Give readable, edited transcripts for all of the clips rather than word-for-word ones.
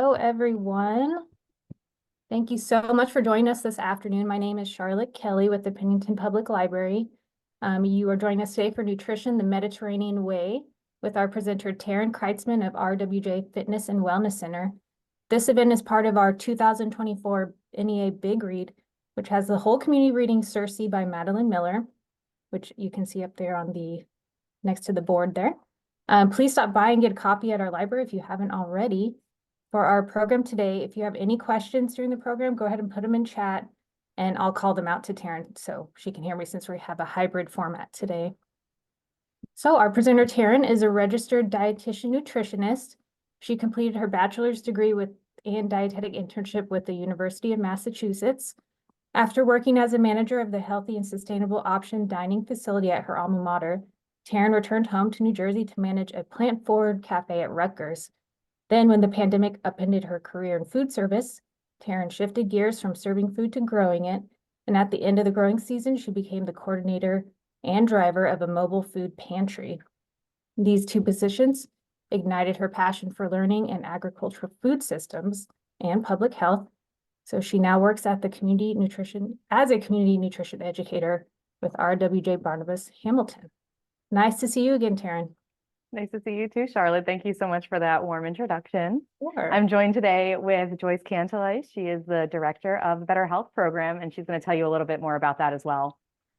Hello, everyone. Thank you so much for joining us this afternoon. My name is Charlotte Kelly with the Pennington Public Library. You are joining us today for Nutrition the Mediterranean Way with our presenter Taryn Krietzman of RWJ Fitness and Wellness Center. This event is part of our 2024 NEA Big Read, which has the whole community reading Circe by Madeline Miller, which you can see up there on the next to the board there. Please stop by and get a copy at our library if you haven't already. For our program today, if you have any questions during the program, go ahead and put them in chat and I'll call them out to Taryn so she can hear me since we have a hybrid format today. So our presenter Taryn is a registered dietitian nutritionist. She completed her bachelor's degree and dietetic internship with the University of Massachusetts. After working as a manager of the Healthy and Sustainable Option Dining facility at her alma mater, Taryn returned home to New Jersey to manage a plant-forward cafe at Rutgers. Then when the pandemic upended her career in food service, Taryn shifted gears from serving food to growing it. And at the end of the growing season, she became the coordinator and driver of a mobile food pantry. These two positions ignited her passion for learning and agricultural food systems and public health. So she now works at the community nutrition as a community nutrition educator with RWJ Barnabas Hamilton. Nice to see you again, Taryn. Nice to see you too, Charlotte. Thank you so much for that warm introduction. Sure. I'm joined today with Joyce Cantelais. She is the director of the Better Health program, and she's going to tell you a little bit more about that as well.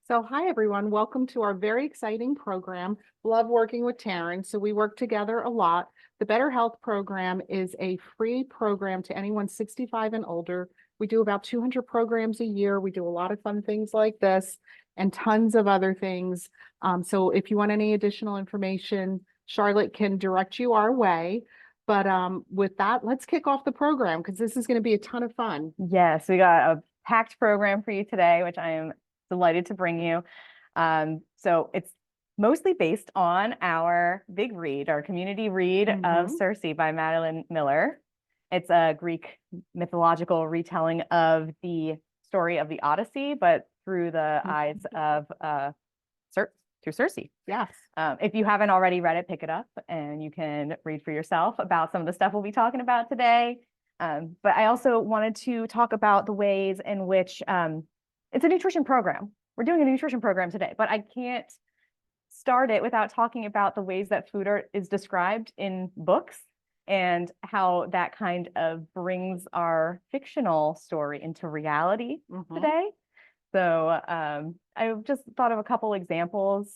So hi, everyone. Welcome to our very exciting program. Love working with Taryn. So we work together a lot. The Better Health program is a free program to anyone 65 and older. We do about 200 programs a year. We do a lot of fun things like this and tons of other things. So if you want any additional information, Charlotte can direct you our way. But with that, let's kick off the program because this is going to be a ton of fun. Yes, we got a packed program for you today, which I am delighted to bring you. So it's mostly based on our big read, our community read of Circe by Madeline Miller. It's a Greek mythological retelling of the story of the Odyssey, but through the eyes of Circe. Yes. If you haven't already read it, pick it up and you can read for yourself about some of the stuff we'll be talking about today. But I also wanted to talk about the ways in which it's a nutrition program. We're doing a nutrition program today, but I can't start it without talking about the ways that food is described in books and how that kind of brings our fictional story into reality today. So I just thought of a couple examples.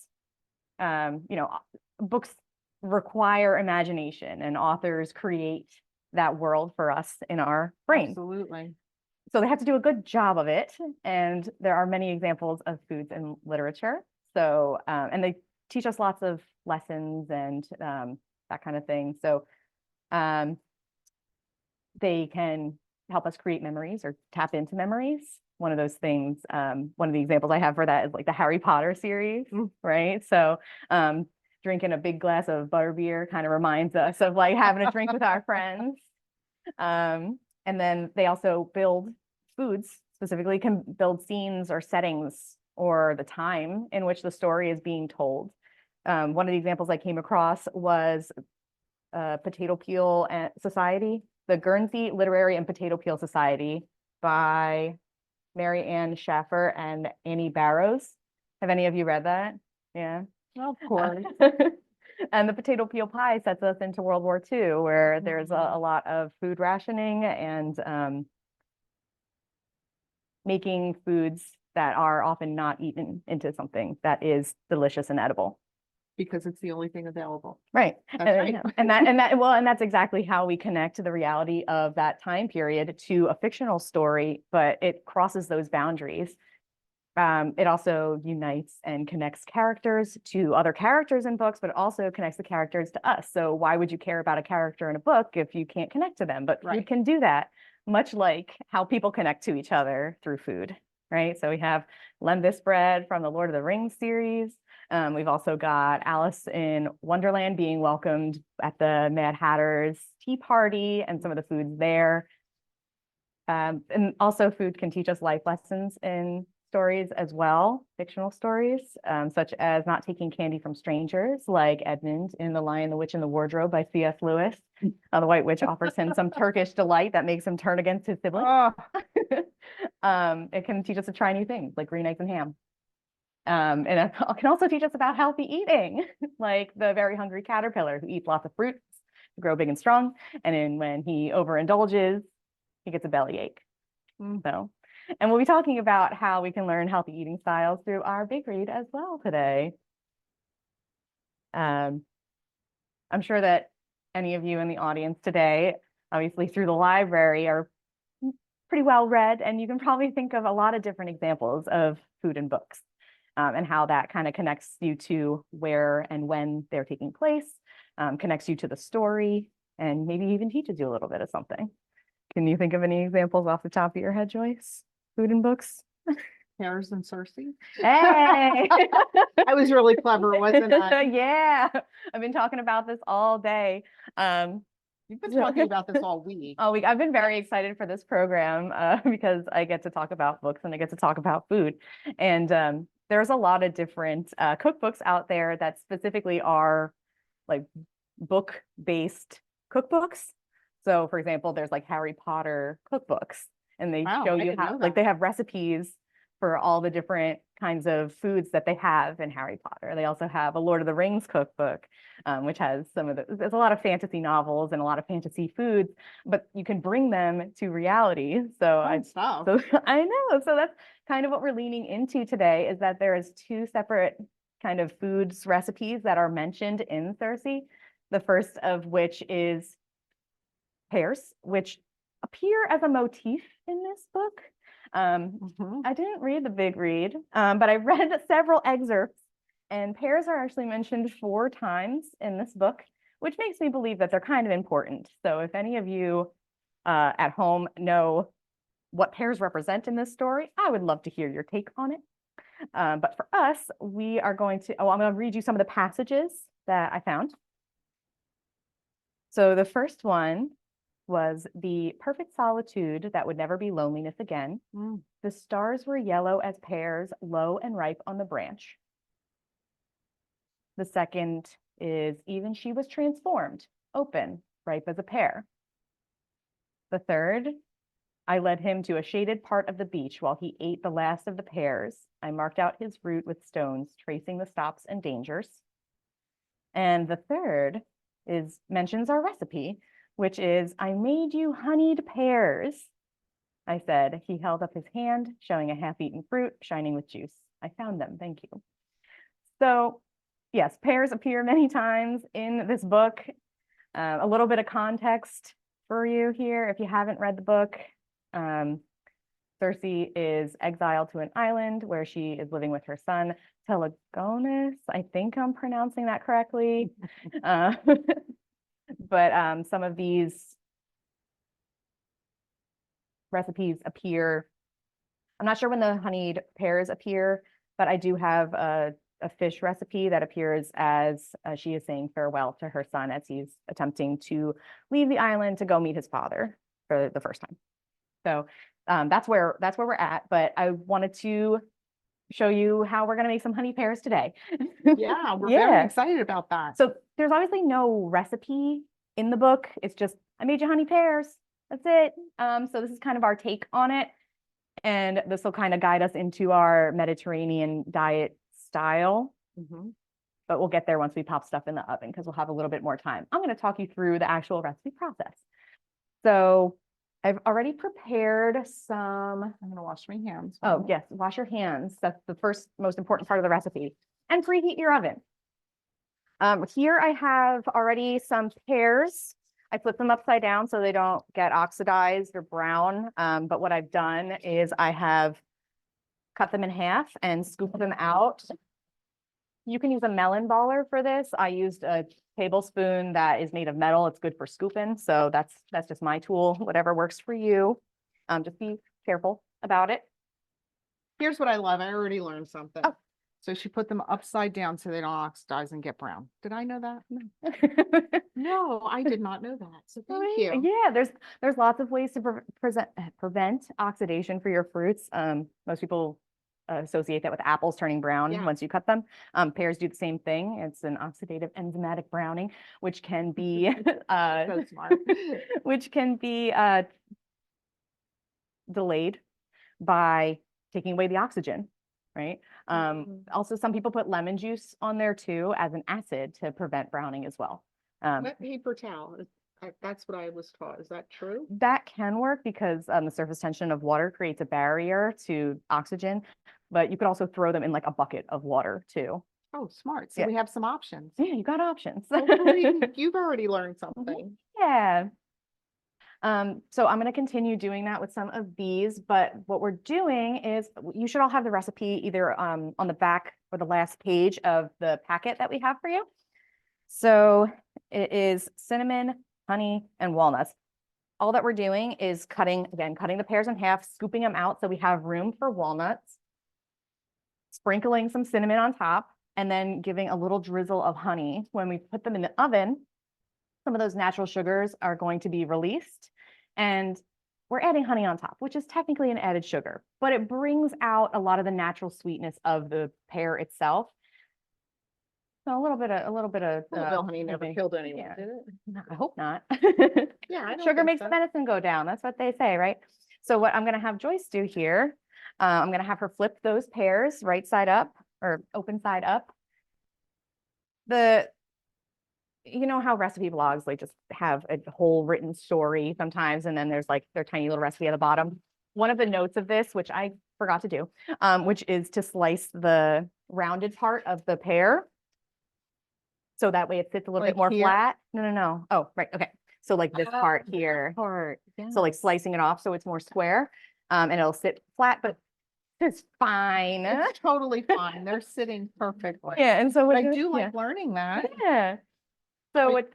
Books require imagination and authors create that world for us in our brain. Absolutely. So they have to do a good job of it. And there are many examples of foods in literature. So, and they teach us lots of lessons and that kind of thing. So they can help us create memories or tap into memories. One of those things, one of the examples I have for that is like the Harry Potter series, right? So drinking a big glass of butterbeer kind of reminds us of like having a drink with our friends. And then they also build foods, specifically can build scenes or settings or the time in which the story is being told. One of the examples I came across was Potato Peel Society, the Guernsey Literary and Potato Peel Society by Mary Ann Schaffer and Annie Barrows. Have any of you read that? Yeah. Of course. And the potato peel pie sets us into World War II, where there's a lot of food rationing and making foods that are often not eaten into something that is delicious and edible. Because it's the only thing available. Right. Right. And that's exactly how we connect to the reality of that time period to a fictional story, but it crosses those boundaries. It also unites and connects characters to other characters in books, but it also connects the characters to us. So why would you care about a character in a book if you can't connect to them? But food can do that, much like how people connect to each other through food, right? So we have Lembas bread from the Lord of the Rings series. We've also got Alice in Wonderland being welcomed at the Mad Hatter's tea party and some of the foods there. And also food can teach us life lessons in stories as well, fictional stories, such as not taking candy from strangers, like Edmund in The Lion, the Witch, and the Wardrobe by C.S. Lewis. The White Witch offers him some Turkish delight that makes him turn against his siblings. Oh, It can teach us to try new things, like green eggs and ham. And it can also teach us about healthy eating, like the very hungry caterpillar who eats lots of fruits to grow big and strong. And then when he overindulges, he gets a bellyache. So, and we'll be talking about how we can learn healthy eating styles through our big read as well today. I'm sure that any of you in the audience today, obviously through the library, are pretty well read, and you can probably think of a lot of different examples of food in books. And how that kind of connects you to where and when they're taking place, connects you to the story, and maybe even teaches you a little bit of something. Can you think of any examples off the top of your head, Joyce? Food in books? Pears and Circe. Hey! I was really clever, wasn't I? Yeah, I've been talking about this all day. You've been talking about this all week. All week. I've been very excited for this program because I get to talk about books and I get to talk about food. And there's a lot of different cookbooks out there that specifically are like book-based cookbooks. So for example, there's like Harry Potter cookbooks, and they Wow, show I you didn't how, know like that. they have recipes for all the different kinds of foods that they have in Harry Potter. They also have a Lord of the Rings cookbook, which has there's a lot of fantasy novels and a lot of fantasy foods, but you can bring them to reality. So Fun stuff. I know. So that's kind of what we're leaning into today, is that there is two separate kind of foods recipes that are mentioned in Circe. The first of which is pears, which appear as a motif in this book. I didn't read the big read, but I read several excerpts, and pears are actually mentioned 4 times in this book, which makes me believe that they're kind of important. So if any of you at home know what pears represent in this story, I would love to hear your take on it. But for us, we are going to, I'm going to read you some of the passages that I found. So the first one was the perfect solitude that would never be loneliness again. The stars were yellow as pears, low and ripe on the branch. The second is even she was transformed, open, ripe as a pear. The third, I led him to a shaded part of the beach while he ate the last of the pears. I marked out his route with stones, tracing the stops and dangers. And the third mentions our recipe, which is, I made you honeyed pears. I said. He held up his hand, showing a half-eaten fruit, shining with juice. I found them, thank you. So yes, pears appear many times in this book. A little bit of context for you here, if you haven't read the book. Circe is exiled to an island where she is living with her son, Telegonus. I think I'm pronouncing that correctly. But some of these recipes appear, I'm not sure when the honeyed pears appear, but I do have a fish recipe that appears as she is saying farewell to her son as he's attempting to leave the island to go meet his father for the first time. So that's where we're at, but I wanted to show you how we're going to make some honey pears today. Yeah, we're very excited about that. So there's obviously no recipe in the book. It's just, I made you honey pears. That's it. So this is kind of our take on it. And this will kind of guide us into our Mediterranean diet style. But we'll get there once we pop stuff in the oven because we'll have a little bit more time. I'm going to talk you through the actual recipe process. So I've already prepared some. I'm going to wash my hands. Oh, yes. Wash your hands. That's the first most important part of the recipe. And preheat your oven. Here I have already some pears. I flip them upside down so they don't get oxidized or brown. But what I've done is I have cut them in half and scooped them out. You can use a melon baller for this. I used a tablespoon that is made of metal. It's good for scooping. So that's just my tool, whatever works for you. Just be careful about it. Here's what I love. I already learned something. Oh. So she put them upside down so they don't oxidize and get brown. Did I know that? No. No, I did not know that. So thank you. Yeah, there's lots of ways to prevent oxidation for your fruits. Most people associate that with apples turning brown Yeah. once you cut them. Pears do the same thing. It's an oxidative enzymatic browning, which can be So smart. which can be delayed by taking away the oxygen, right? Also, some people put lemon juice on there too as an acid to prevent browning as well. Wet paper towel, that's what I was taught. Is that true? That can work because the surface tension of water creates a barrier to oxygen, but you could also throw them in like a bucket of water too. Oh, smart. So Yeah. we have some options. Yeah, you got options. Hopefully, you've already learned something. Yeah. So I'm going to continue doing that with some of these, but what we're doing is you should all have the recipe either on the back or the last page of the packet that we have for you. So it is cinnamon, honey, and walnuts. All that we're doing is cutting the pears in half, scooping them out so we have room for walnuts, sprinkling some cinnamon on top, and then giving a little drizzle of honey. When we put them in the oven, some of those natural sugars are going to be released, and we're adding honey on top, which is technically an added sugar, but it brings out a lot of the natural sweetness of the pear itself. So a little bit of Honey never maybe. killed anyone, Yeah. did it? I hope not. Yeah, I don't Sugar think makes so. the medicine go down. That's what they say, right? So what I'm going to have Joyce do here, I'm going to have her flip those pears right side up or open side up. You know how recipe blogs like just have a whole written story sometimes, and then there's like their tiny little recipe at the bottom. One of the notes of this, which I forgot to do, which is to slice the rounded part of the pear. So that way it sits a little bit more here? flat. No. Oh, right. Okay. So like this part here. So like slicing it off so it's more square, and it'll sit flat, but it's fine. It's totally fine. They're sitting perfectly. Yeah. And so But what I do like learning that. Yeah. So Wait.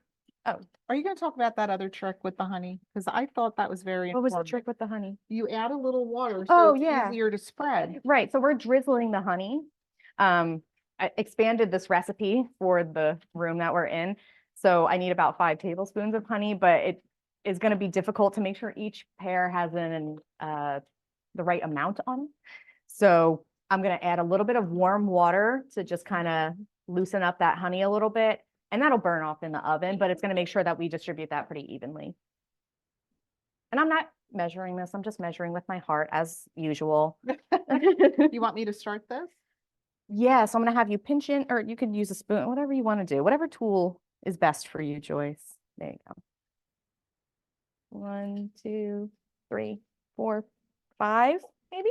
what? Are you going to talk about that other trick with the honey? Because I thought that was very What was the informative. trick with the honey? You add a little water Oh, so it's yeah. easier to spread. Right. So we're drizzling the honey. I expanded this recipe for the room that we're in. So I need about 5 tablespoons of honey, but it is going to be difficult to make sure each pear has the right amount on it. So I'm going to add a little bit of warm water to just kind of loosen up that honey a little bit, and that'll burn off in the oven, but it's going to make sure that we distribute that pretty evenly. And I'm not measuring this. I'm just measuring with my heart as usual. You want me to start this? Yeah, so I'm going to have you pinch in, or you could use a spoon, whatever you want to do, whatever tool is best for you, Joyce. There you go. 1, 2, 3, 4, 5, maybe.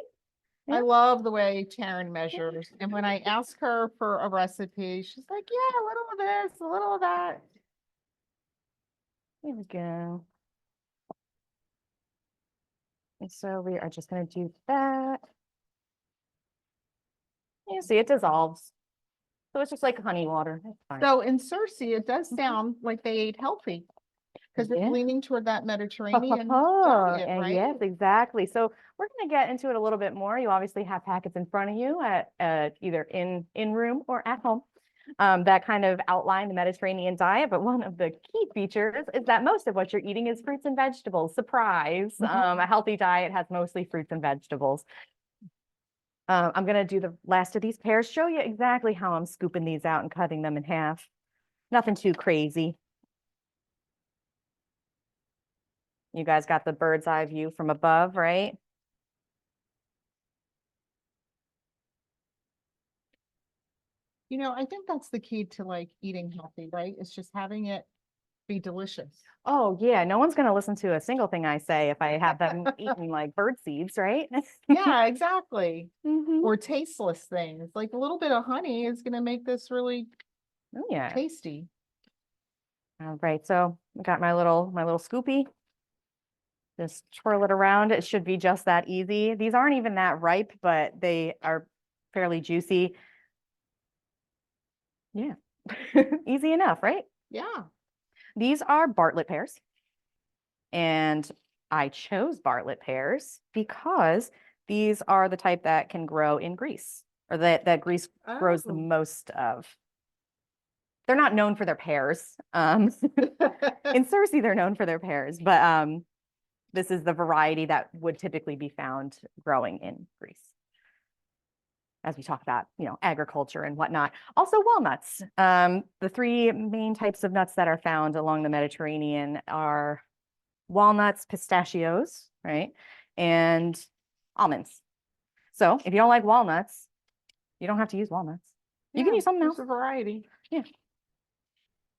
I love the way Taryn measures. And when I ask her for a recipe, she's like, yeah, a little of this, a little of that. There we go. And so we are just going to do that. You see, it dissolves. So it's just like honey water. It's fine. So in Cersei, it does sound like they ate healthy because it's Yeah. leaning toward that Mediterranean Oh, diet, and right? yes, exactly. So we're going to get into it a little bit more. You obviously have packets in front of you at either in room or at home that kind of outline the Mediterranean diet. But one of the key features is that most of what you're eating is fruits and vegetables. Surprise! A healthy diet has mostly fruits and vegetables. I'm going to do the last of these pears, show you exactly how I'm scooping these out and cutting them in half. Nothing too crazy. You guys got the bird's eye view from above, right? You know, I think that's the key to like eating healthy, right? It's just having it be delicious. Oh, yeah. No one's going to listen to a single thing I say if I have them eating like bird seeds, right? Yeah, exactly. Mhm. Or tasteless things. Like a little bit of honey is going to make this really Oh, yeah. tasty. All right. So I got my little scoopy. Just twirl it around. It should be just that easy. These aren't even that ripe, but they are fairly juicy. Yeah. Easy enough, right? Yeah. These are Bartlett pears. And I chose Bartlett pears because these are the type that can grow in Greece, or that Greece grows the Oh. most of. They're not known for their pears. In Cersei, they're known for their pears, but this is the variety that would typically be found growing in Greece. as we talk about, agriculture and whatnot. Also walnuts. The three main types of nuts that are found along the Mediterranean are walnuts, pistachios, right? And almonds. So if you don't like walnuts, you don't have to use walnuts. You can use something else. There's a variety. Yeah.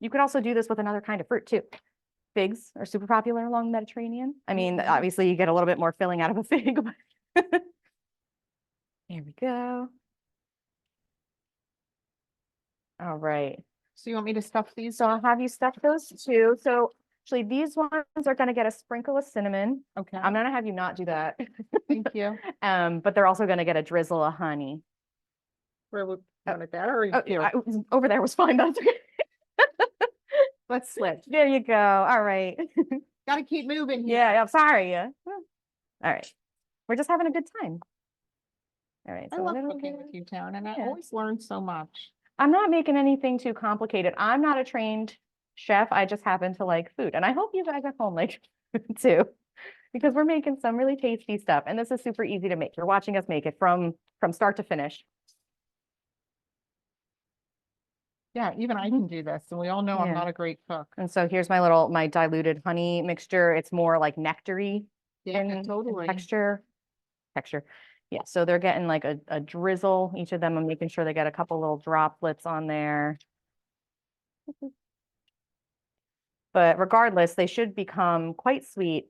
You could also do this with another kind of fruit too. Figs are super popular along the Mediterranean. I mean, obviously you get a little bit more filling out of a fig. But there we go. All right. So you want me to stuff these? So I'll have you stuff those too. So actually these ones are going to get a sprinkle of cinnamon. Okay. I'm going to have you not do that. Thank you. But they're also going to get a drizzle of honey. Where would you want it there or Oh, here? over there was fine. That's okay. Let's switch. There you go. All right. Got to keep moving here. Yeah, I'm sorry. All right. We're just having a good time. All right. I So a love little cooking bit. with you, Taryn, and I Yeah. always learn so much. I'm not making anything too complicated. I'm not a trained chef. I just happen to like food. And I hope you guys at home like food too, because we're making some really tasty stuff. And this is super easy to make. You're watching us make it from start to finish. Yeah, even I can do this, and we all know I'm Yeah. not a great cook. And so here's my diluted honey mixture. It's more like nectary in totally. texture. Yeah, so they're getting like a drizzle. Each of them, I'm making sure they get a couple little droplets on there. But regardless, they should become quite sweet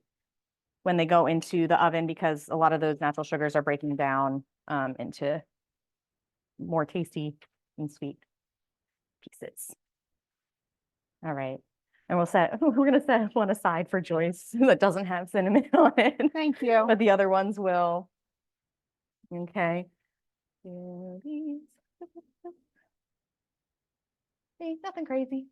when they go into the oven, because a lot of those natural sugars are breaking down into more tasty and sweet pieces. All right. And we're gonna set one aside for Joyce that doesn't have cinnamon on it. Thank you. But the other ones will. Okay. Do these. See, nothing crazy.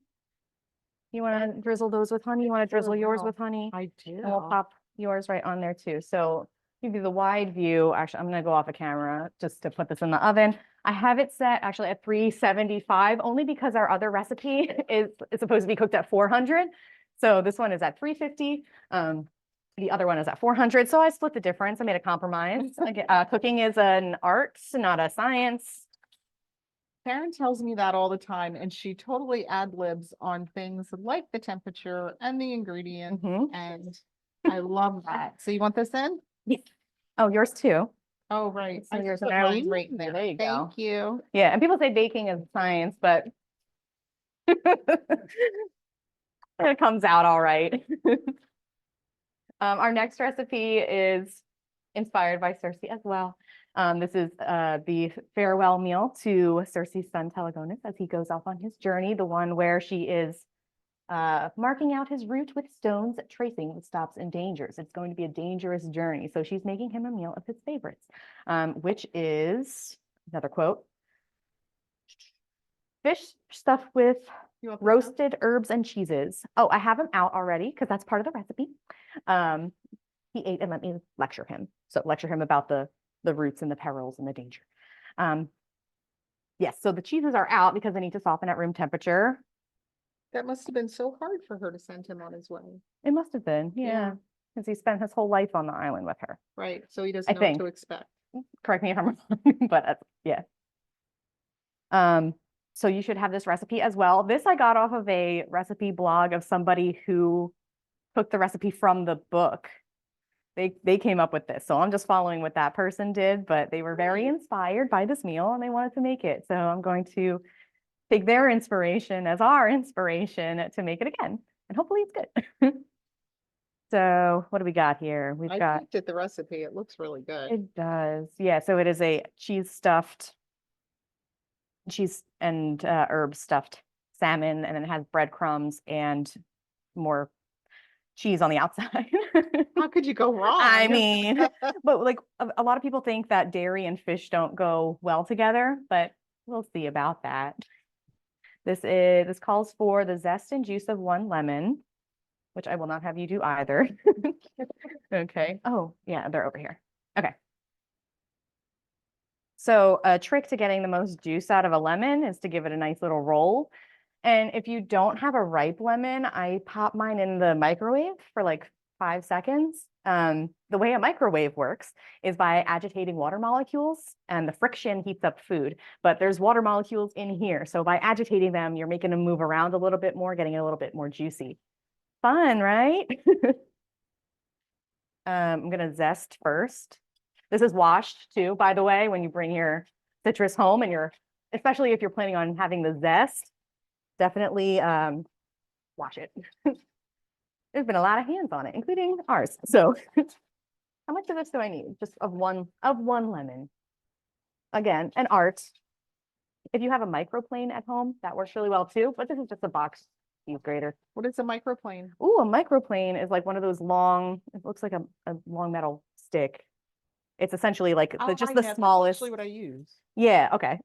You want to drizzle those with honey? You want to drizzle yours wow. with honey? I do. And we'll pop yours right on there too. So give you the wide view. Actually, I'm going to go off a camera just to put this in the oven. I have it set actually at 375 only because our other recipe is supposed to be cooked at 400. So this one is at 350. The other one is at 400. So I split the difference. I made a compromise. Cooking is an art, not a science. Taryn tells me that all the time, and she totally ad-libs on things like the temperature and the ingredients, and I love that. So you want this in? Yes. Oh, yours too. Oh, right. So I yours put and ours. mine right there. There you go. Thank you. Yeah, and people say baking is science, but it comes out all right. Our next recipe is inspired by Circe as well. This is the farewell meal to Circe's son Telegonus as he goes off on his journey, the one where she is marking out his route with stones, tracing the stops and dangers. It's going to be a dangerous journey. So she's making him a meal of his favorites, which is, another quote, fish stuffed with roasted herbs and cheeses. Oh, I have him out already because that's part of the recipe. He ate and let me lecture him. So lecture him about the roots and the perils and the danger. Yes, so the cheeses are out because they need to soften at room temperature. That must have been so hard for her to send him on his way. It must have been, yeah, because he spent his whole life on the island with her. Right, so he doesn't know what to expect. Correct me if I'm wrong, but yeah. So you should have this recipe as well. This I got off of a recipe blog of somebody who took the recipe from the book. They came up with this. So I'm just following what that person did, but they were very inspired by this meal and they wanted to make it. So I'm going to take their inspiration as our inspiration to make it again. And hopefully it's good. So what do we got here? We've got. I looked at the recipe. It looks really good. It does. Yeah. So it is a cheese and herb stuffed salmon, and then it has breadcrumbs and more cheese on the outside. How could you go wrong? I mean, but like a lot of people think that dairy and fish don't go well together, but we'll see about that. This calls for the zest and juice of 1 lemon, which I will not have you do either. Okay. Oh, yeah, they're over here. Okay. So a trick to getting the most juice out of a lemon is to give it a nice little roll. And if you don't have a ripe lemon, I pop mine in the microwave for like 5 seconds The way a microwave works is by agitating water molecules, and the friction heats up food, but there's water molecules in here. So by agitating them, you're making them move around a little bit more, getting it a little bit more juicy. Fun, right? I'm gonna zest first. This is washed too, by the way, when you bring your citrus home and especially if you're planning on having the zest, definitely wash it. There's been a lot of hands on it, including ours. So how much of this do I need? Just of one lemon. Again, an art. If you have a microplane at home, that works really well too, but this is just a box cheese grater. What is a microplane? Ooh, a microplane is like one of those long, it looks like a long metal stick. It's essentially like just the smallest. That's actually what I use. Yeah, okay.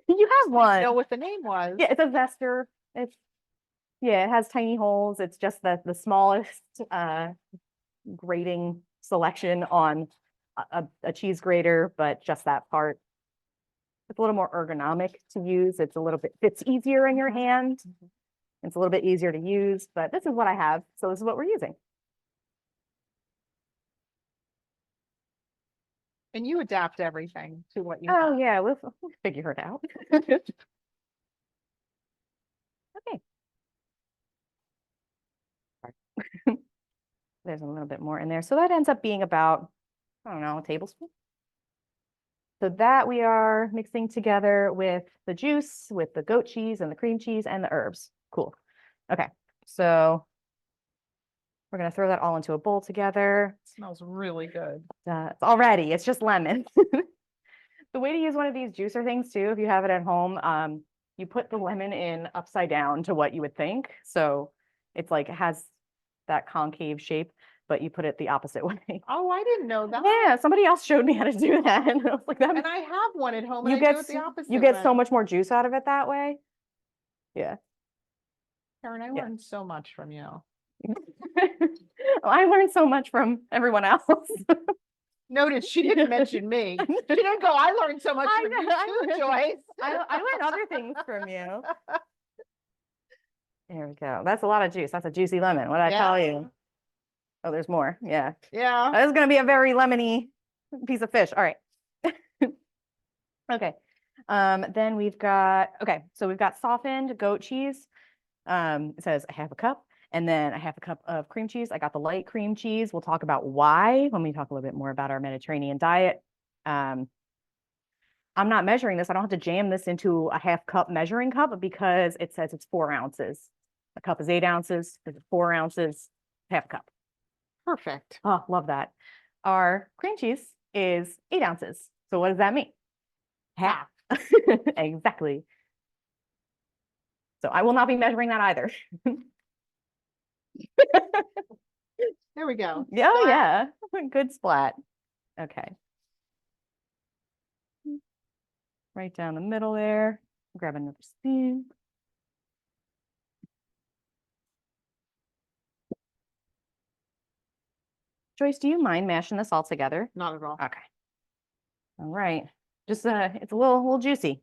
You have one. Know what the name was. Yeah, it's a zester. Yeah, it has tiny holes. It's just the smallest grating selection on a cheese grater, but just that part. It's a little more ergonomic to use. Fits easier in your hand. It's a little bit easier to use, but this is what I have. So this is what we're using. And you adapt everything to what you Oh have. yeah, we'll figure it out. Okay. There's a little bit more in there. So that ends up being about, I don't know, a tablespoon. So that we are mixing together with the juice, with the goat cheese and the cream cheese and the herbs. Cool. Okay. So we're going to throw that all into a bowl together. It smells really good. It's just lemon. The way to use one of these juicer things too, if you have it at home, you put the lemon in upside down to what you would think. So it's like, it has that concave shape, but you put it the opposite way. Oh, I didn't know that. Yeah, somebody else showed me how to do that. And I was like, And I have one at home and you I do get it the opposite you get so way. much more juice out of it that way. Yeah. Taryn, I Yeah. learned so much from you. Well, I learned so much from everyone else. Noted, she didn't mention me. She didn't go, I learned so much I from know, you I too, learned- Joyce. I learned other things from you. There we go. That's a lot of juice. That's a juicy lemon. What did I tell you? Oh, there's more. Yeah. Yeah. This is going to be a very lemony piece of fish. All right. Okay. Then we've got, so we've got softened goat cheese. It says a half a cup. And then a half a cup of cream cheese. I got the light cream cheese. We'll talk about why when we talk a little bit more about our Mediterranean diet. I'm not measuring this. I don't have to jam this into a half cup measuring cup because it says it's 4 ounces. A cup is 8 ounces. Is it 4 ounces? Half a cup. Perfect. Oh, love that. Our cream cheese is 8 ounces. So what does that mean? Half. Exactly. So I will not be measuring that either. There we go. Yeah, Splat. yeah. Good splat. Okay. Right down the middle there. Grab another spoon. Joyce, do you mind mashing this all together? Not at all. Okay. All right. Just it's a little juicy.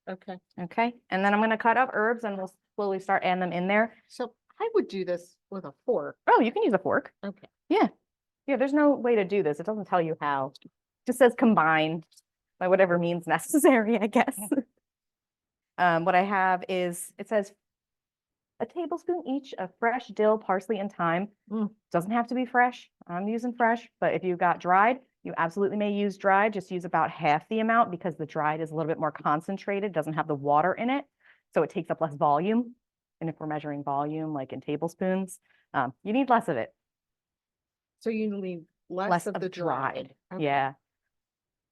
Okay. Okay. And then I'm going to cut up herbs and we'll slowly start adding them in there. So I would do this with a fork. Oh, you can use a fork. Okay. Yeah. Yeah, there's no way to do this. It doesn't tell you how. It just says combine by whatever means necessary, I guess. What I have is, it says a tablespoon each of fresh dill, parsley, and thyme. Doesn't have to be fresh. I'm using fresh, but if you've got dried, you absolutely may use dried. Just use about half the amount because the dried is a little bit more concentrated, doesn't have the water in it, so it takes up less volume. And if we're measuring volume, like in tablespoons, you need less of it. So you need less of the dried. Okay. Yeah.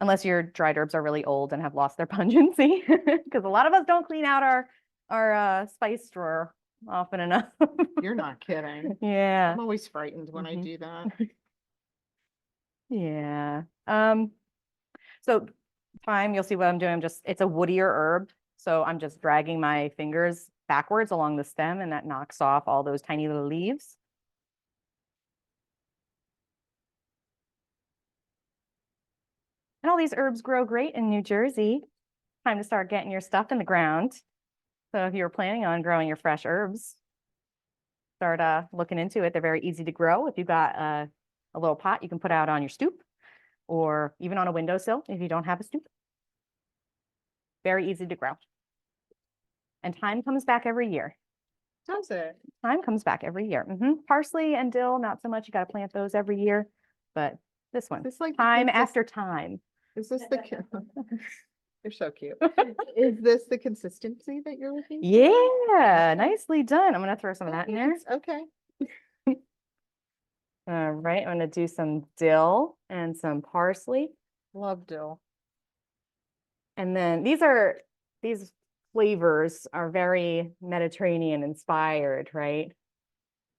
Unless your dried herbs are really old and have lost their pungency, because a lot of us don't clean out our spice drawer often enough. You're not kidding. Yeah. I'm always frightened when I do that. Yeah. So thyme, you'll see what I'm doing. It's a woodier herb. So I'm just dragging my fingers backwards along the stem and that knocks off all those tiny little leaves. And all these herbs grow great in New Jersey. Time to start getting your stuff in the ground. So if you're planning on growing your fresh herbs, start looking into it. They're very easy to grow. If you've got a a little pot you can put out on your stoop or even on a windowsill if you don't have a stoop. Very easy to grow. And thyme comes back every year. Does it? Thyme comes back every year. Parsley and dill, not so much. You got to plant those every year. But this one, It's like time after time. Is this the? You're so cute. Is this the consistency that you're looking for? Yeah, nicely done. I'm going to throw some of that in there. Thanks. Okay. All right, I'm going to do some dill and some parsley. Love dill. And then these flavors are very Mediterranean inspired, right?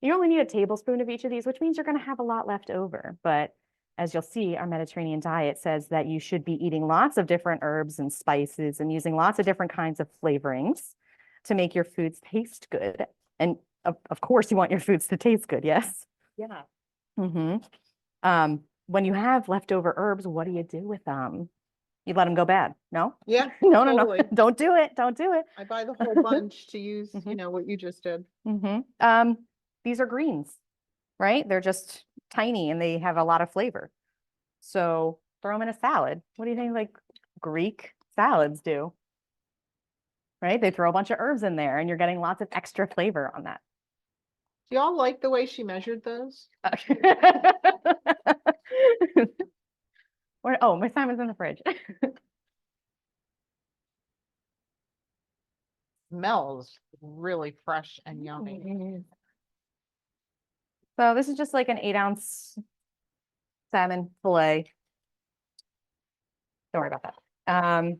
You only need a tablespoon of each of these, which means you're going to have a lot left over. But as you'll see, our Mediterranean diet says that you should be eating lots of different herbs and spices and using lots of different kinds of flavorings to make your foods taste good. And of course, you want your foods to taste good, yes? Yeah. When you have leftover herbs, what do you do with them? You let them go bad? No? Yeah. No, totally. no. Don't do it. Don't do it. I buy the whole bunch to use, you know, what you just did. These are greens, right? They're just tiny and they have a lot of flavor. So throw them in a salad. What do you think like Greek salads do? Right? They throw a bunch of herbs in there and you're getting lots of extra flavor on that. Do y'all like the way she measured those? Oh, my salmon's in the fridge. Smells really fresh and yummy. So this is just like an 8-ounce salmon fillet. Don't worry about that.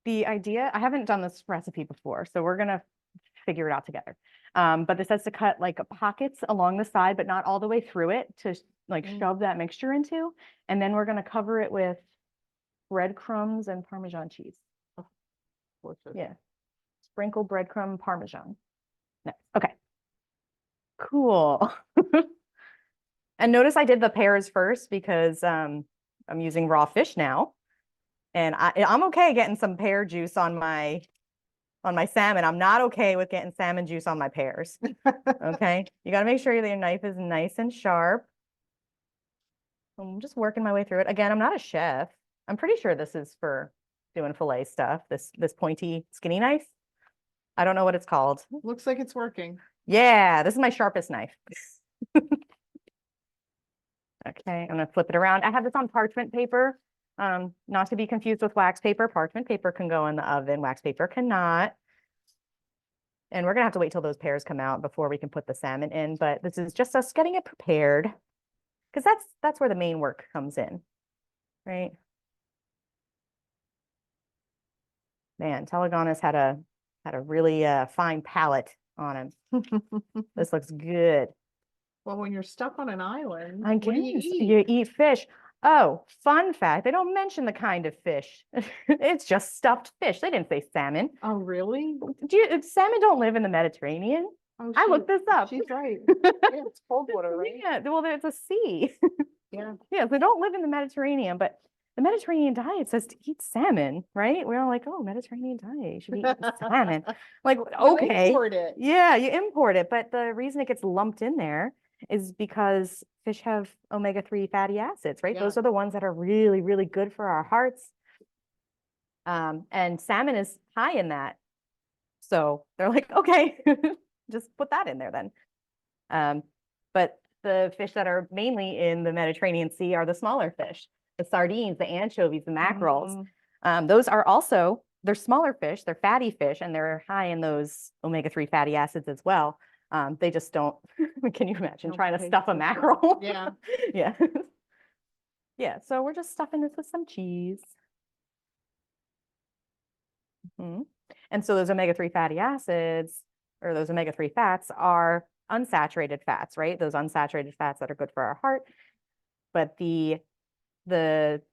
The idea, I haven't done this recipe before, so we're gonna figure it out together. But this has to cut like pockets along the side, but not all the way through it to like shove that mixture into. And then we're gonna cover it with breadcrumbs and Parmesan cheese. Yeah. Sprinkle breadcrumb Parmesan. No. Okay. Cool. And notice I did the pears first because I'm using raw fish now. And I'm okay getting some pear juice on my salmon. I'm not okay with getting salmon juice on my pears. Okay. You got to make sure that your knife is nice and sharp. I'm just working my way through it. Again, I'm not a chef. I'm pretty sure this is for doing fillet stuff. This pointy skinny knife. I don't know what it's called. Looks like it's working. Yeah, this is my sharpest knife. Okay, I'm gonna flip it around. I have this on parchment paper, not to be confused with wax paper. Parchment paper can go in the oven, wax paper cannot. And we're gonna have to wait till those pears come out before we can put the salmon in, but this is just us getting it prepared because that's where the main work comes in, right? Man, Telegonus had a really fine palate on him. This looks good. Well, when you're stuck on an island, I what do you guess eat? you eat fish. Oh, fun fact, they don't mention the kind of fish. It's just stuffed fish. They didn't say salmon. Oh, really? Salmon don't live in the Mediterranean? Oh, I looked this up. She's right. Yeah, it's cold water, right? Yeah, well, there's a sea. Yeah. Yeah, they don't live in the Mediterranean, but the Mediterranean diet says to eat salmon, right? We're all like, oh, Mediterranean diet, you should eat salmon. Like, okay. Import it. Yeah, you import it, but the reason it gets lumped in there is because fish have omega-3 fatty acids, right? Yeah. Those are the ones that are really, really good for our hearts. And salmon is high in that. So they're like, okay, just put that in there then. But the fish that are mainly in the Mediterranean Sea are the smaller fish, the sardines, the anchovies, the mackerels. Those are also, they're smaller fish, they're fatty fish, and they're high in those omega-3 fatty acids as well. They just don't, can you imagine trying to stuff a mackerel? Yeah. Yeah. Yeah, so we're just stuffing this with some cheese. And so those omega-3 fatty acids, or those omega-3 fats, are unsaturated fats, right? Those unsaturated fats that are good for our heart. But the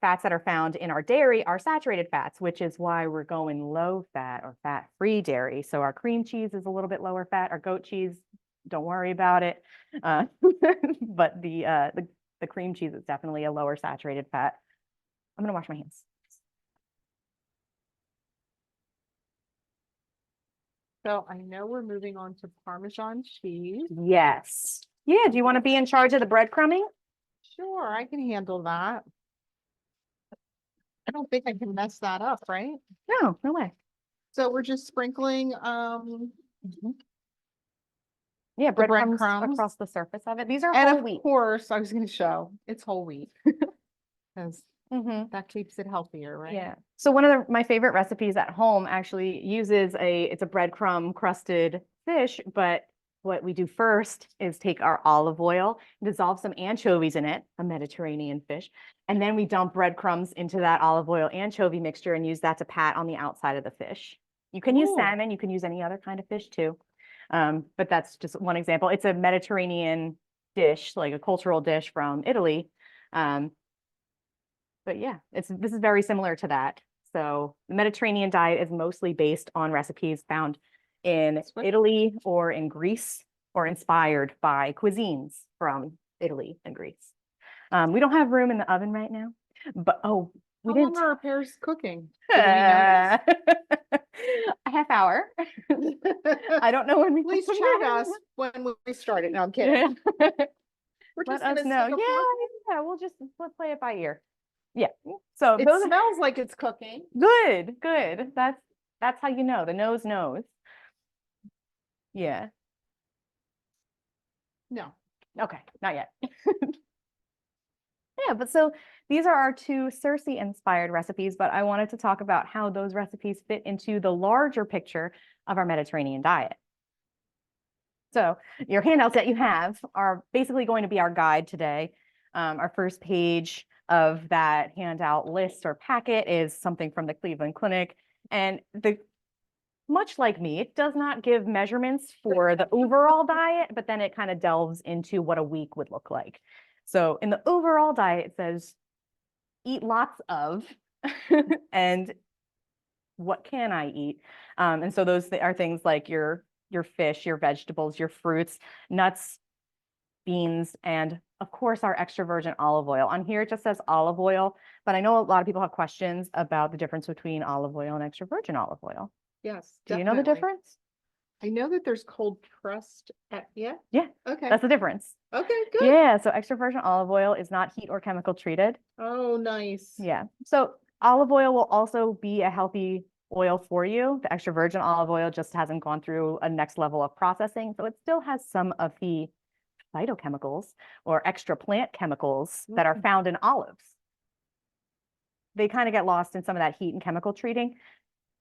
fats that are found in our dairy are saturated fats, which is why we're going low fat or fat-free dairy. So our cream cheese is a little bit lower fat. Our goat cheese, don't worry about it. But the cream cheese is definitely a lower saturated fat. I'm gonna wash my hands. So I know we're moving on to Parmesan cheese. Yes. Yeah, do you want to be in charge of the breadcrumbing? Sure, I can handle that. I don't think I can mess that up, right? No, no way. So we're just sprinkling, Yeah, the breadcrumbs breadcrumbs. across the surface of it. These are And whole of wheat. course, I was gonna show, it's whole wheat. Because Mhm. that keeps it healthier, right? Yeah. So one of my favorite recipes at home actually uses it's a breadcrumb crusted fish, but what we do first is take our olive oil, dissolve some anchovies in it, a Mediterranean fish, and then we dump breadcrumbs into that olive oil anchovy mixture and use that to pat on the outside of the fish. You can use Ooh. salmon, you can use any other kind of fish too. But that's just one example. It's a Mediterranean dish, like a cultural dish from Italy. But yeah, this is very similar to that. So the Mediterranean diet is mostly based on recipes found in Italy or in Greece or inspired by cuisines from Italy and Greece. We don't have room in the oven right now, but we How long didn't. are our pears cooking? Do we notice? A half hour. I don't know when we Please put them chat in. us when we start it. No, I'm kidding. We're Let just gonna us know. stick a fork Yeah, we'll play it by ear. Yeah. So in. It those smells like it's cooking. good, good. That's how you know. The nose knows. Yeah. No. Okay, not yet. Yeah, but so these are our two Cersei inspired recipes, but I wanted to talk about how those recipes fit into the larger picture of our Mediterranean diet. So your handouts that you have are basically going to be our guide today. Our first page of that handout list or packet is something from the Cleveland Clinic. And much like me, it does not give measurements for the overall diet, but then it kind of delves into what a week would look like. So in the overall diet, it says, eat lots of, and what can I eat? And so those are things like your fish, your vegetables, your fruits, nuts, beans, and of course our extra virgin olive oil. On here it just says olive oil, but I know a lot of people have questions about the difference between olive oil and extra virgin olive oil. Yes. Do you know the definitely. difference? I know that there's cold pressed. Yeah. Yeah, Okay. that's the difference. Okay. Good. Yeah, so extra virgin olive oil is not heat or chemical treated. Oh, nice. Yeah, so olive oil will also be a healthy oil for you. The extra virgin olive oil just hasn't gone through a next level of processing, so it still has some of the phytochemicals or extra plant chemicals that are found in olives. They kind of get lost in some of that heat and chemical treating.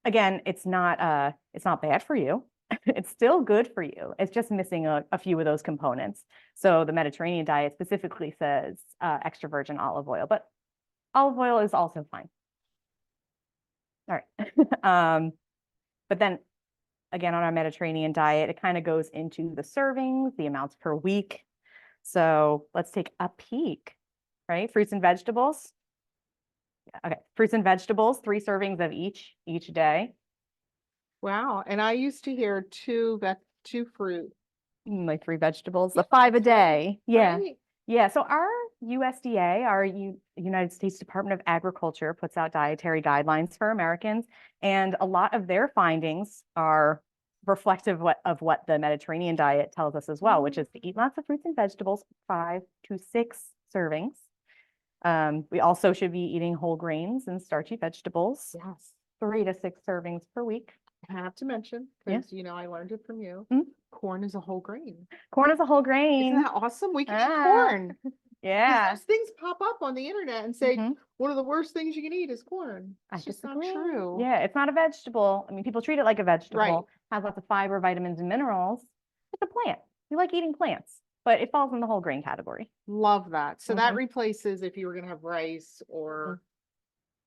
Again, it's not bad for you. It's still good for you. It's just missing a few of those components. So the Mediterranean diet specifically says extra virgin olive oil, but olive oil is also fine. All right. But then again, on our Mediterranean diet, it kind of goes into the servings, the amounts per week. So let's take a peek, right? Fruits and vegetables. Okay, fruits and vegetables, 3 servings of each day. Wow. And I used to hear two fruit. Like 3 vegetables, the Yeah, 5 a that's right. day. Yeah. Right? Yeah. So our USDA, our United States Department of Agriculture, puts out dietary guidelines for Americans, and a lot of their findings are reflective of what the Mediterranean diet tells us as well, which is to eat lots of fruits and vegetables, 5 to 6 servings. We also should be eating whole grains and starchy vegetables. Yes. 3 to 6 servings per week. I have to mention, Yeah. because I learned it from you. Mhm. Corn is a whole grain. Corn is a whole grain. Isn't that awesome? We can eat Ah, corn. 'Cause Yeah. those things pop up on the internet and say Mhm. one of the worst things you can eat is corn. I It's just not disagree. true. Yeah, it's not a vegetable. I mean, people treat it like a vegetable. Right. Has lots of fiber, vitamins, and minerals. It's a plant. We like eating plants, but it falls in the whole grain category. Love that. So that Mhm. replaces if you were gonna have rice or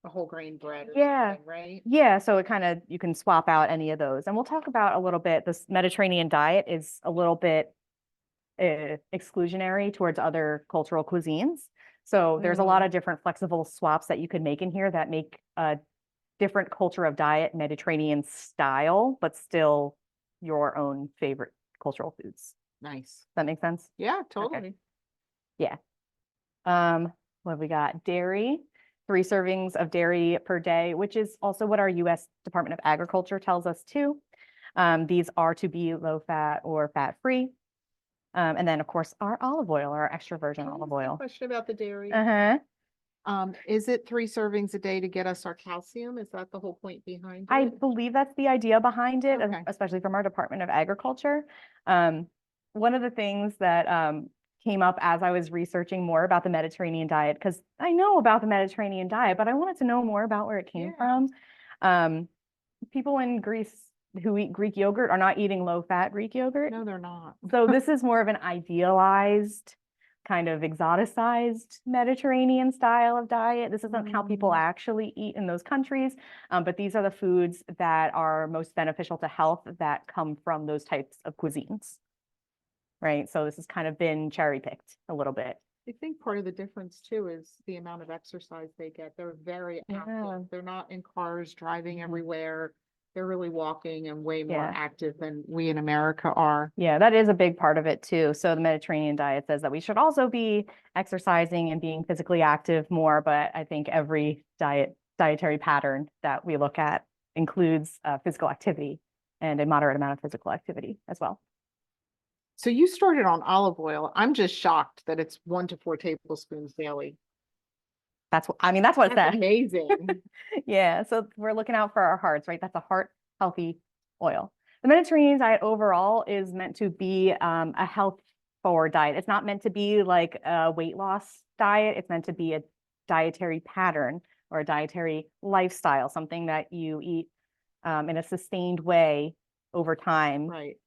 a whole grain bread or Yeah. something, right? Yeah, so you can swap out any of those. And we'll talk about a little bit, this Mediterranean diet is a little bit exclusionary towards other cultural cuisines. So there's a lot of different flexible swaps that you could make in here that make a different culture of diet Mediterranean style, but still your own favorite cultural foods. Nice. Does that make sense? Yeah, totally. Yeah. What have we got? Dairy, 3 servings of dairy per day, which is also what our US Department of Agriculture tells us too. These are to be low fat or fat free. And then of course our olive oil, our extra virgin Can I olive ask a oil. Question about the dairy. Uh-huh. Is it 3 servings a day to get us our calcium? Is that the whole point behind I it? believe that's the idea behind it, Okay. especially from our Department of Agriculture. One of the things that came up as I was researching more about the Mediterranean diet, because I know about the Mediterranean diet, but I wanted to know more about where it came Yeah. from. People in Greece who eat Greek yogurt are not eating low-fat Greek yogurt. No, they're not. So this is more of an idealized, kind of exoticized Mediterranean style of diet. This isn't how people actually eat in those countries, but these are the foods that are most beneficial to health that come from those types of cuisines, right? So this has kind of been cherry-picked a little bit. I think part of the difference too is the amount of exercise they get. They're very Yeah. active. They're not in cars driving Mhm. everywhere. They're really walking and way more Yeah. active than we in America are. Yeah, that is a big part of it too. So the Mediterranean diet says that we should also be exercising and being physically active more, but I think every dietary pattern that we look at includes physical activity and a moderate amount of physical activity as well. So you started on olive oil. I'm just shocked that it's 1 to 4 tablespoons daily. That's what it That's says. amazing. Yeah, so we're looking out for our hearts, right? That's a heart healthy oil. The Mediterranean diet overall is meant to be a health forward diet. It's not meant to be like a weight loss diet. It's meant to be a dietary pattern or a dietary lifestyle, something that you eat in a sustained way over time Right.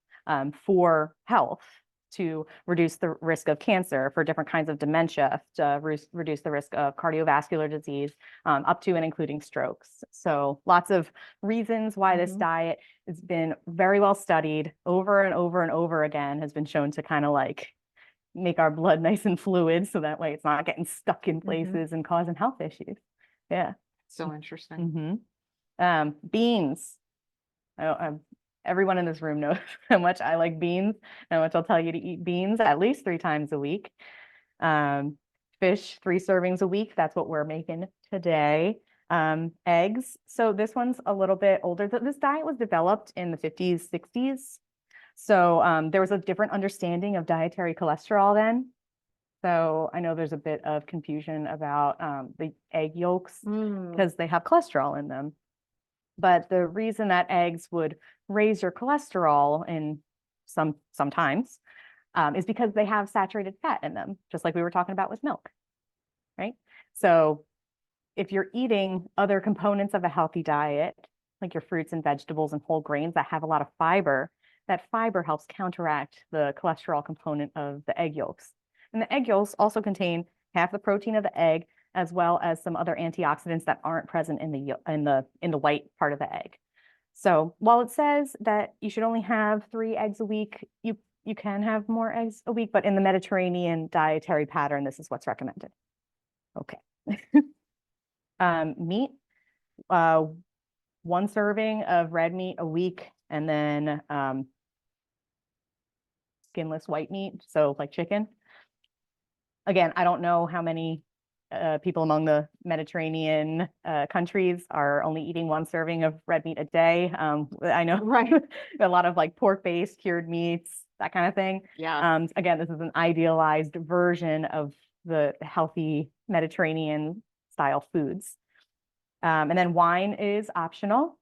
for health, to reduce the risk of cancer, for different kinds of dementia, to reduce the risk of cardiovascular disease, up to and including strokes. So lots of reasons why this diet has been very well studied over and over and over again, has been shown to kind of like make our blood nice and fluid, so that way it's not getting stuck in places and causing health issues. Yeah. So interesting. Beans. Everyone in this room knows how much I like beans, how much I'll tell you to eat beans at least 3 times a week. Fish, 3 servings a week. That's what we're making today. Eggs. So this one's a little bit older. This diet was developed in the 50s, 60s. So there was a different understanding of dietary cholesterol then. So I know there's a bit of confusion about the egg yolks because they have cholesterol in them. But the reason that eggs would raise your cholesterol in sometimes is because they have saturated fat in them, just like we were talking about with milk, right? So if you're eating other components of a healthy diet, like your fruits and vegetables and whole grains that have a lot of fiber, that fiber helps counteract the cholesterol component of the egg yolks. And the egg yolks also contain half the protein of the egg, as well as some other antioxidants that aren't present in the white part of the egg. So while it says that you should only have 3 eggs a week, you can have more eggs a week, but in the Mediterranean dietary pattern, this is what's recommended. Okay. Meat, 1 serving of red meat a week, and then skinless white meat, so like chicken. Again, I don't know how many people among the Mediterranean countries are only eating 1 serving of red meat a day. I know a lot of like pork-based cured meats, that kind of thing. Yeah. Again, this is an idealized version of the healthy Mediterranean style foods. And then wine is optional.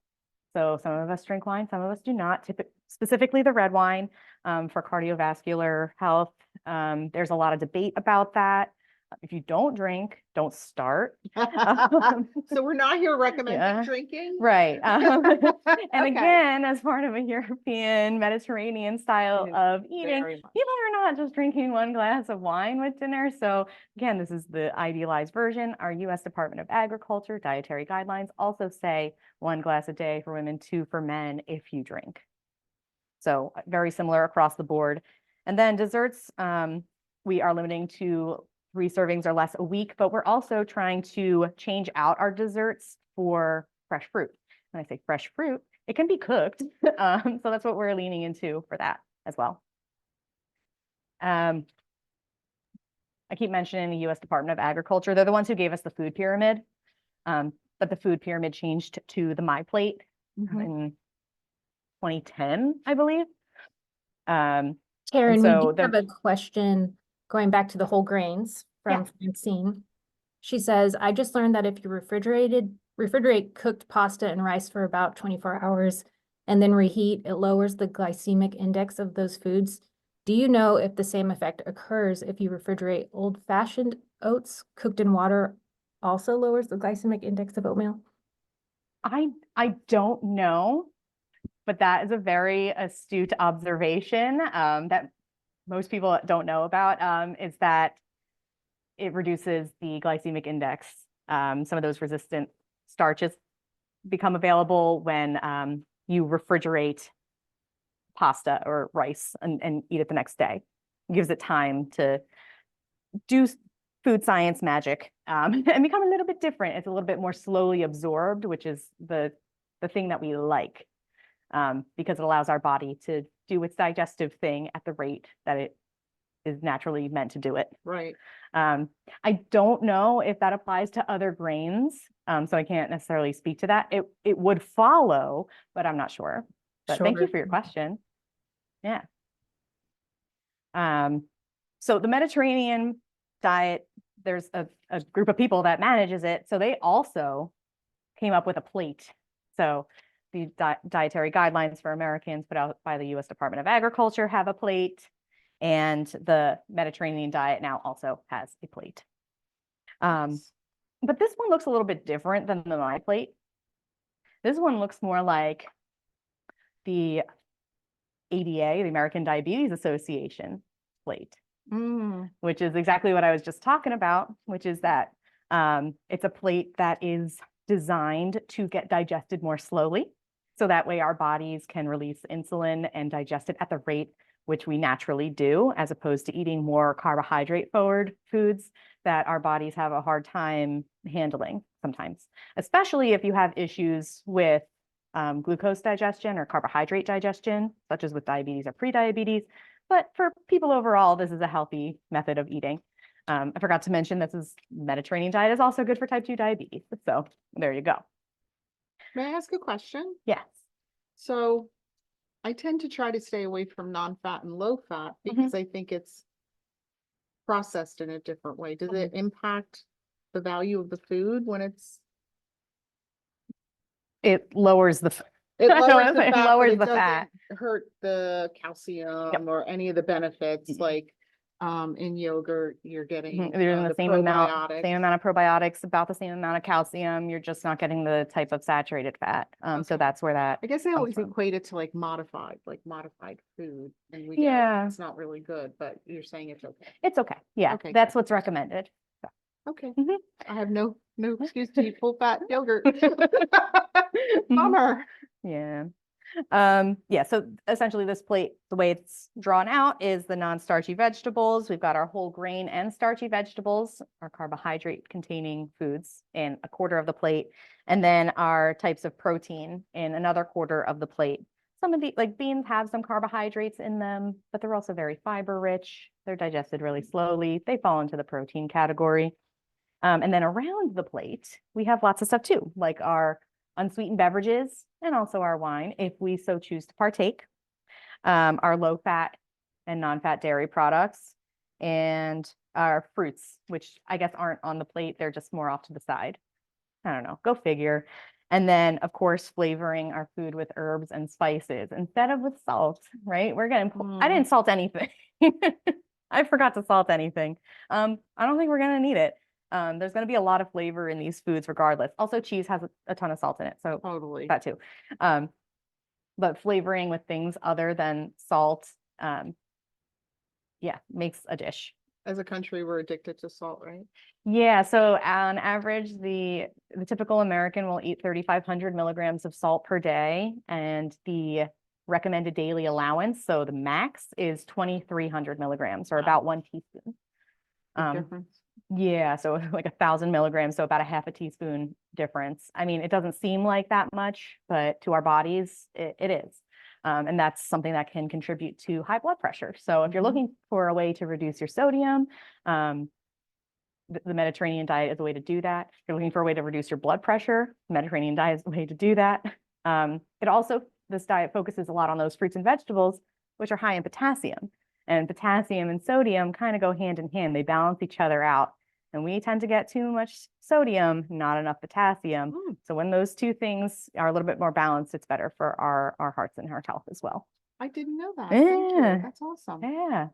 So some of us drink wine, some of us do not, specifically the red wine for cardiovascular health. There's a lot of debate about that. If you don't drink, don't start. So we're not here recommending Yeah. drinking. Right. And Okay. again, as part of a European Mediterranean style of eating, Very much. people are not just drinking 1 glass of wine with dinner. So again, this is the idealized version. Our US Department of Agriculture dietary guidelines also say 1 glass a day for women, 2 for men if you drink. So very similar across the board. And then desserts, we are limiting to 3 servings or less a week, but we're also trying to change out our desserts for fresh fruit. When I say fresh fruit, it can be cooked. So that's what we're leaning into for that as well. I keep mentioning the US Department of Agriculture. They're the ones who gave us the food pyramid, but the food pyramid changed to the My Plate in 2010, I believe. Taryn, we so do have a question going back to the whole grains Yeah. from Francine. She says, I just learned that if you refrigerate cooked pasta and rice for about 24 hours and then reheat, it lowers the glycemic index of those foods. Do you know if the same effect occurs if you refrigerate old-fashioned oats cooked in water also lowers the glycemic index of oatmeal? I don't know, but that is a very astute observation that most people don't know about, is that it reduces the glycemic index. Some of those resistant starches become available when you refrigerate pasta or rice and eat it the next day. It gives it time to do food science magic and become a little bit different. It's a little bit more slowly absorbed, which is the thing that we like, because it allows our body to do its digestive thing at the rate that it is naturally meant to do it. Right. I don't know if that applies to other grains, so I can't necessarily speak to that. It would follow, but I'm not sure. But thank you Sure. for your question. Yeah. So the Mediterranean diet, there's a group of people that manages it. So they also came up with a plate. So the dietary guidelines for Americans put out by the US Department of Agriculture have a plate, and the Mediterranean diet now also has a plate. But this one looks a little bit different than my plate. This one looks more like the ADA, the American Diabetes Association plate, which is exactly what I was just talking about, which is that it's a plate that is designed to get digested more slowly. So that way our bodies can release insulin and digest it at the rate which we naturally do, as opposed to eating more carbohydrate forward foods that our bodies have a hard time handling sometimes, especially if you have issues with glucose digestion or carbohydrate digestion, such as with diabetes or prediabetes. But for people overall, this is a healthy method of eating. I forgot to mention this is Mediterranean diet is also good for type 2 diabetes. So there you go. May I ask a question? Yes. So I tend to try to stay away from non-fat and low-fat because I think it's processed in a different way. Does it impact the value of the food when it's? It lowers the It lowers the it fat, lowers but it the doesn't fat. hurt the calcium or any of the benefits, like in yogurt, you're getting You're in the same amount of probiotics, about the same amount of calcium. You're just not getting the type of saturated fat. So that's where that. I guess I comes always from. equate it to like modified food, and we Yeah. it's not really good, but you're saying it's okay. It's okay. Yeah, Okay, that's what's recommended. Okay, Mhm. I have no excuse to eat full fat yogurt. Bummer. Yeah. Yeah, so essentially this plate, the way it's drawn out is the non-starchy vegetables. We've got our whole grain and starchy vegetables, our carbohydrate containing foods in a quarter of the plate, and then our types of protein in another quarter of the plate. Some of the, like beans have some carbohydrates in them, but they're also very fiber rich. They're digested really slowly. They fall into the protein category. And then around the plate, we have lots of stuff too, like our unsweetened beverages and also our wine, if we so choose to partake, our low fat and non-fat dairy products, and our fruits, which I guess aren't on the plate. They're just more off to the side. I don't know, go figure. And then of course, flavoring our food with herbs and spices instead of with salt, right? We're getting, I didn't salt anything. I forgot to salt anything. I don't think we're gonna need it. There's going to be a lot of flavor in these foods regardless. Also, cheese has a ton of salt in it, so Totally. that too. But flavoring with things other than salt, yeah, makes a dish. As a country, we're addicted to salt, right? Yeah, so on average, the typical American will eat 3,500 milligrams of salt per day, and the recommended daily allowance, so the max, is 2,300 milligrams, or about 1 teaspoon. Difference. Yeah, so like 1,000 milligrams, so about a half a teaspoon difference. I mean, it doesn't seem like that much, but to our bodies, it is. And that's something that can contribute to high blood pressure. So if you're looking for a way to reduce your sodium, the Mediterranean diet is a way to do that. If you're looking for a way to reduce your blood pressure, the Mediterranean diet is a way to do that. This diet focuses a lot on those fruits and vegetables, which are high in potassium. And potassium and sodium kind of go hand in hand. They balance each other out. And we tend to get too much sodium, not enough potassium. So when those two things are a little bit more balanced, it's better for our hearts and heart health as well. I didn't know that. Thank you. Yeah. That's awesome. Yeah.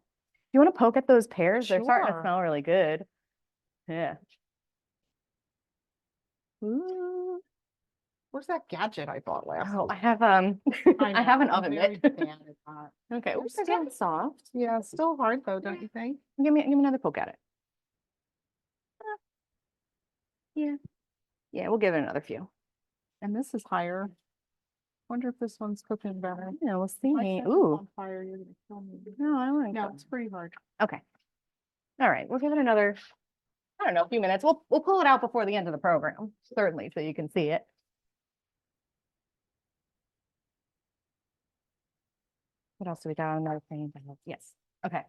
You want to poke at those pears? They're starting to Sure. smell really good. Yeah. Ooh. Where's that gadget I bought last Oh, week? I have I I have an know, I'm oven very mitt. bad at that. Okay. They're Oops, still again. soft. Yeah, still hard though, don't you think? Give me another poke at it. Yeah. Yeah, we'll give it another few. And this is higher. Wonder if this one's cooking better. Yeah, we'll If I see. set this Ooh. on fire, you're gonna kill me. No, I don't want No, it's pretty hard. Okay. All right, we'll give it another, I don't know, a few minutes. We'll pull it out before the end of the program, certainly, so you can see it. What else do we got on another thing? Yes. Okay.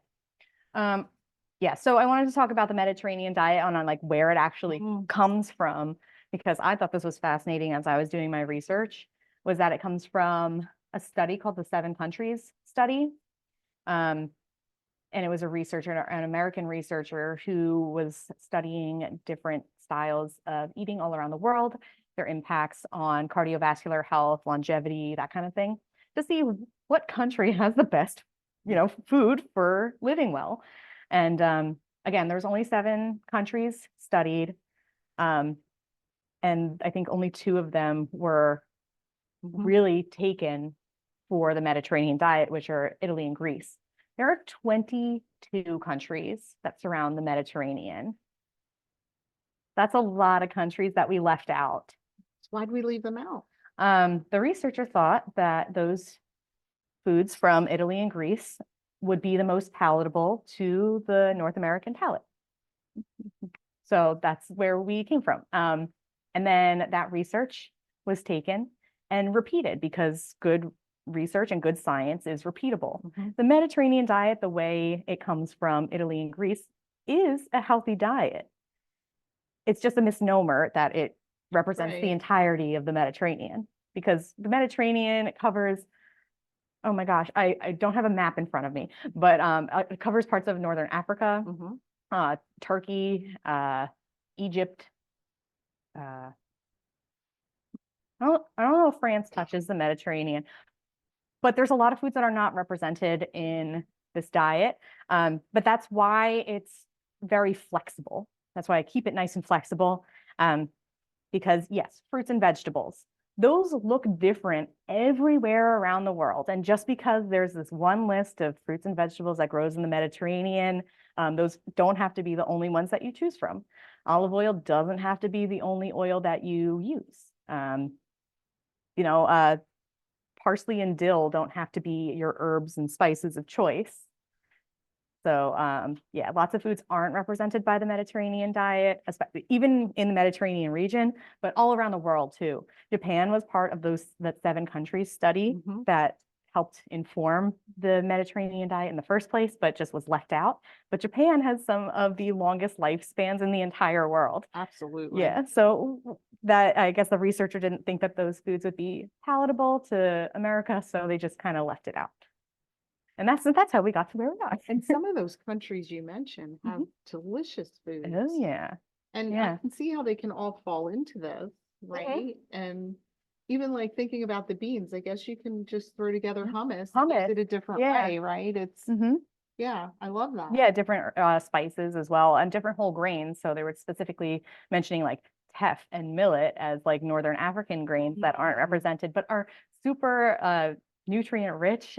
Yeah, so I wanted to talk about the Mediterranean diet on like where it actually comes from, because I thought this was fascinating as I was doing my research, was that it comes from a study called the 7 Countries Study. And it was a researcher, an American researcher, who was studying different styles of eating all around the world, their impacts on cardiovascular health, longevity, that kind of thing, to see what country has the best, food for living well. And again, there's only 7 countries studied. And I think only 2 of them were really taken for the Mediterranean diet, which are Italy and Greece. There are 22 countries that surround the Mediterranean. That's a lot of countries that we left out. So why'd we leave them out? The researcher thought that those foods from Italy and Greece would be the most palatable to the North American palate. So that's where we came from. And then that research was taken and repeated, because good research and good science is repeatable. The Mediterranean diet, the way it comes from Italy and Greece, is a healthy diet. It's just a misnomer that it represents the entirety of the Mediterranean, because the Mediterranean covers, oh my gosh, I don't have a map in front of me, but it covers parts of Northern Africa, Turkey, Egypt. I don't know if France touches the Mediterranean, but there's a lot of foods that are not represented in this diet. But that's why it's very flexible. That's why I keep it nice and flexible. Because yes, fruits and vegetables, those look different everywhere around the world. And just because there's this one list of fruits and vegetables that grows in the Mediterranean, those don't have to be the only ones that you choose from. Olive oil doesn't have to be the only oil that you use. Parsley and dill don't have to be your herbs and spices of choice. So yeah, lots of foods aren't represented by the Mediterranean diet, especially even in the Mediterranean region, but all around the world too. Japan was part of that 7 countries study that helped inform the Mediterranean diet in the first place, but just was left out. But Japan has some of the longest lifespans in the entire world. Absolutely. Yeah, so that, I guess the researcher didn't think that those foods would be palatable to America, so they just kind of left it out. And that's how we got to where we are. And some of those countries you mentioned have delicious foods. Oh yeah. And I can see how they can all fall into this, right? And even like thinking about the beans, I guess you can just throw together hummus and use it a different way, right? It's yeah, I love that. Yeah, different spices as well, and different whole grains. So they were specifically mentioning like teff and millet as like Northern African grains that aren't represented, but are super nutrient rich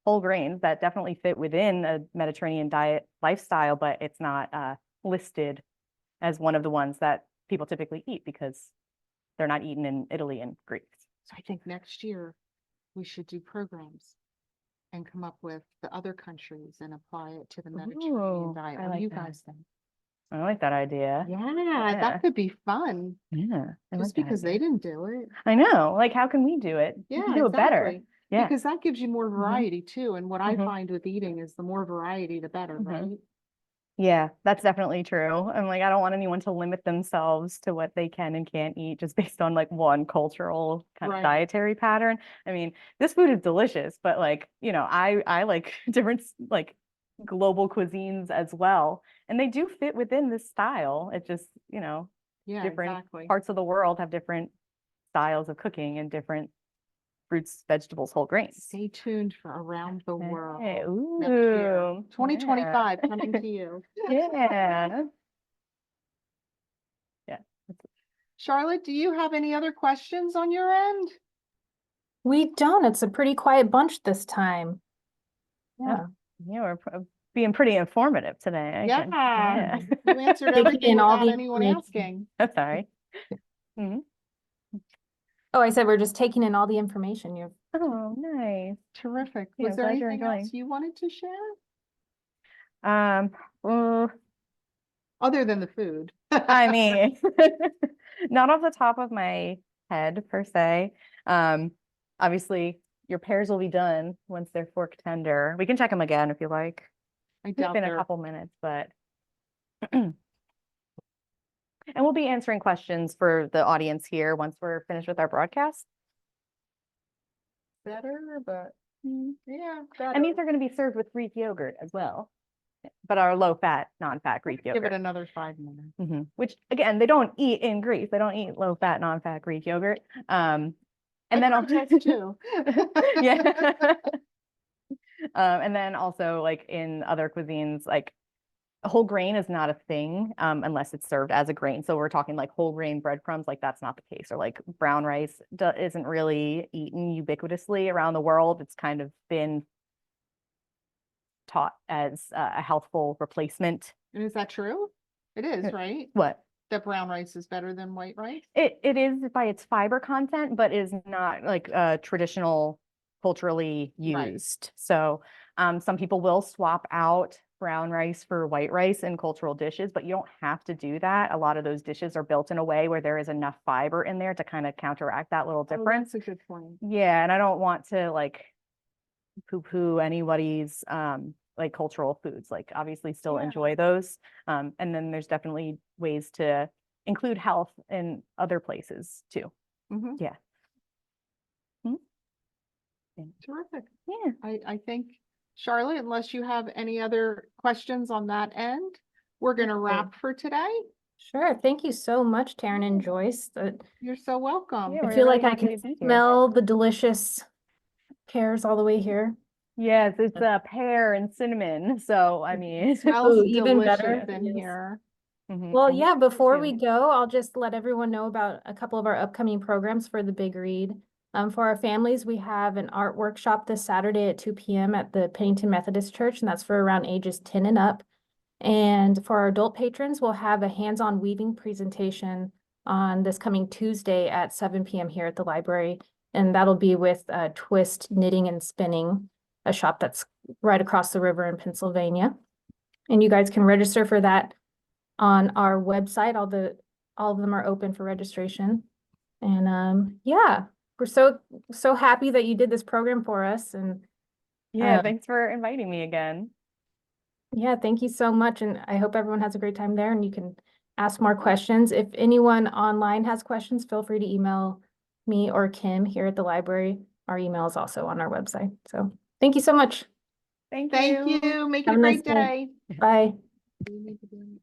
whole grains that definitely fit within a Mediterranean diet lifestyle, but it's not listed as one of the ones that people typically eat because they're not eaten in Italy and Greece. So I think next year we should do programs and come up with the other countries and apply it to the Mediterranean diet. What do you guys think? I like that idea. Yeah, that could be fun. Yeah. Just because they didn't do it. I know. Like, how can we do it? We can do it better. Yeah. Because that gives you more variety too. And what I find with eating is the more variety, the better, right? Yeah, that's definitely true. I'm like, I don't want anyone to limit themselves to what they can and can't eat just based on like one cultural kind of dietary pattern. I mean, this food is delicious, but like, I like different like global cuisines as well. And they do fit within this style. It just, you know, Yeah, different exactly. parts of the world have different styles of cooking and different fruits, vegetables, whole grains. Stay tuned for Around the World Hey, next year. ooh, 2025 coming to you. yeah. Yeah. Charlotte, do you have any other questions on your end? We don't. It's a pretty quiet bunch this time. Yeah. Yeah, we're being pretty informative today. Yeah. You answered Taking everything in all without the anyone information. asking. That's all right. Mhm. Oh, I said we're just taking in all the information you've. Oh, nice. Terrific. Yeah, Was I'm there glad you're anything else enjoying. you wanted to share Well, other than the food? I mean, not off the top of my head per se. Obviously, your pears will be done once they're fork tender. We can check them again if you like. I It's doubt been a they're couple minutes, but and we'll be answering questions for the audience here once we're finished with our broadcast. better, but yeah, And these better. are going to be served with Greek yogurt as well, but our low-fat, non-fat Greek Give yogurt. it another 5 minutes. Which again, they don't eat in Greece. They don't eat low-fat, non-fat Greek yogurt. And then I protest too. yeah. And then also like in other cuisines, like whole grain is not a thing unless it's served as a grain. So we're talking like whole grain breadcrumbs, like that's not the case. Or like brown rice isn't really eaten ubiquitously around the world. It's kind of been taught as a healthful replacement. And is that true? It is, right? What? That brown rice is better than white rice? It is by its fiber content, but is not like traditional culturally Right. used. So some people will swap out brown rice for white rice in cultural dishes, but you don't have to do that. A lot of those dishes are built in a way where there is enough fiber in there to kind of counteract that little difference. Oh, that's a good point. Yeah, and I don't want to like poo-poo anybody's like cultural foods. Like obviously still Yeah. enjoy those. And then there's definitely ways to include health in other places too. Mhm. Yeah. Terrific. Yeah. I think, Charlotte, unless you have any other questions on that end, we're going to No. wrap for today. Sure. Thank you so much, Taryn and Joyce. You're so welcome. Yeah, I we're feel really like I happy can to be here. smell the delicious pears all the way here. Yes, it's pear and cinnamon. So I mean, It smells Ooh, even delicious better. in Yes. here. Well, and yeah, before too. we go, I'll just let everyone know about a couple of our upcoming programs for the Big Read. For our families, we have an art workshop this Saturday at 2 p.m. at the Pennington Methodist Church, and that's for around ages 10 and up. And for our adult patrons, we'll have a hands-on weaving presentation on this coming Tuesday at 7 p.m. here at the library. And that'll be with Twist Knitting and Spinning, a shop that's right across the river in Pennsylvania. And you guys can register for that on our website. All of them are open for registration. And yeah, we're so happy that you did this program for us. And Yeah, thanks for inviting me again. yeah, thank you so much. And I hope everyone has a great time there and you can ask more questions. If anyone online has questions, feel free to email me or Kim here at the library. Our email is also on our website. So thank you so much. Thank Thank you. you. Make it Have a a nice great day. Bye. You need to do-